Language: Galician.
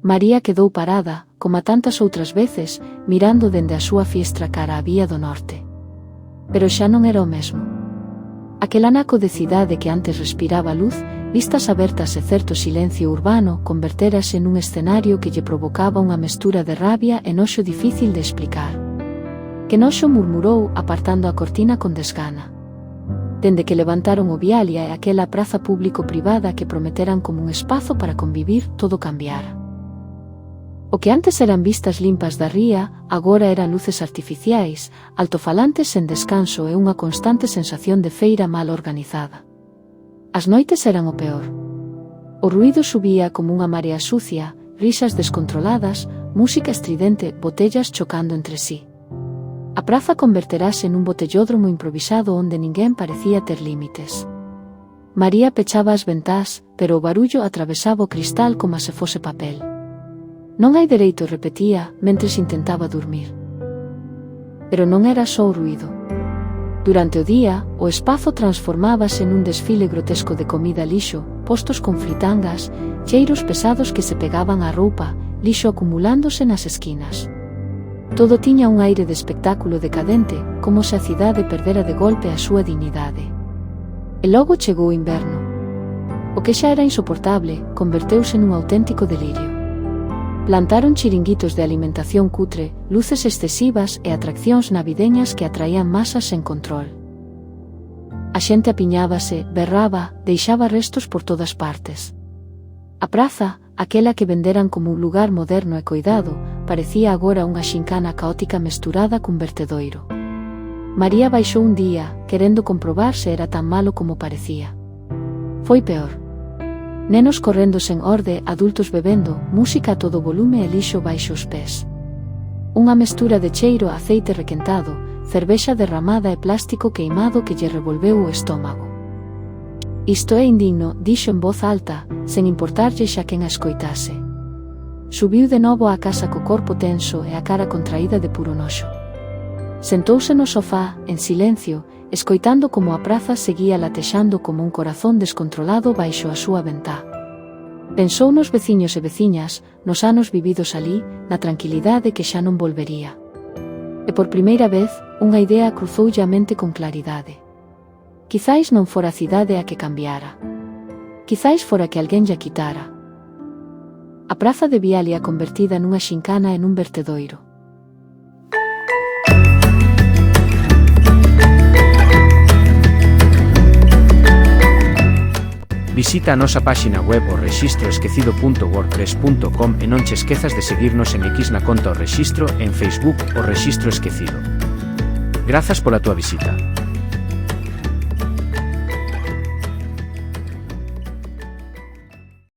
María quedou parada, como tantas outras veces, mirando dende a súa fiestra cara á vía do norte. Pero xa non era o mesmo. Aquel anaco de cidade que antes respiraba luz, vistas abertas e certo silencio urbano, convertérase nun escenario que lle provocaba unha mestura de rabia e noxo difícil de explicar. Que noxo, murmurou, apartando a cortina con desgana. Dende que levantaron o Vialia e aquela praza público-privada que prometeran como un espazo para convivir, todo cambiara. O que antes eran vistas limpas da ría, agora eran luces artificiais, altofalantes sen descanso e unha constante sensación de feira mal organizada. As noites eran o peor. O ruído subía como unha marea sucia, risas descontroladas, música estridente, botellas chocando entre sí. A praza converterase nun botellódromo improvisado onde ninguén parecía ter límites. María pechaba as ventás, pero o barullo atravesaba o cristal como se fose papel. Non hai dereito, repetía, mentres intentaba dormir. Pero non era só o ruído. Durante o día, o espazo transformábase nun desfile grotesco de comida lixo, postos con fritangas, cheiros pesados que se pegaban á roupa, lixo acumulándose nas esquinas. Todo tiña un aire de espectáculo decadente, como se a cidade perdera de golpe a súa dignidade. E logo chegou o inverno. O que xa era insoportable, converteuse nun auténtico delirio. Plantaron chiringuitos de alimentación cutre, luces excesivas e atraccións navideñas que atraían masas sen control. A xente apiñábase, berraba, deixaba restos por todas partes. A praza, aquela que venderan como un lugar moderno e coidado, parecía agora unha xincana caótica mesturada cun vertedoiro. María baixou un día, querendo comprobar se era tan malo como parecía. Foi peor. Nenos correndo sen orde, adultos bebendo, música a todo volume e lixo baixo os pés. Unha mestura de cheiro a aceite requentado, cervexa derramada e plástico queimado que lle revolveu o estómago. Isto é indigno, dixo en voz alta, sen importarlle xa quen a escoitase. Subiu de novo á casa co corpo tenso e a cara contraída de puro noxo. Sentouse no sofá, en silencio, escoitando como a praza seguía latexando como un corazón descontrolado baixo a súa ventá. Pensou nos veciños e veciñas, nos anos vividos alí, na tranquilidade que xa non volvería. E por primeira vez, unha idea cruzoulle a mente con claridade. Quizáis non fora a cidade a que cambiara. Quizáis fora que alguén lla quitara. A praza de Vialia convertida nunha xincana e nun vertedoiro. Visita a nosa páxina web o rexistroesquecido.wordpress.com e non che esquezas de seguirnos en X na conta O Rexistro e en Facebook O Rexistro Esquecido. Grazas pola túa visita.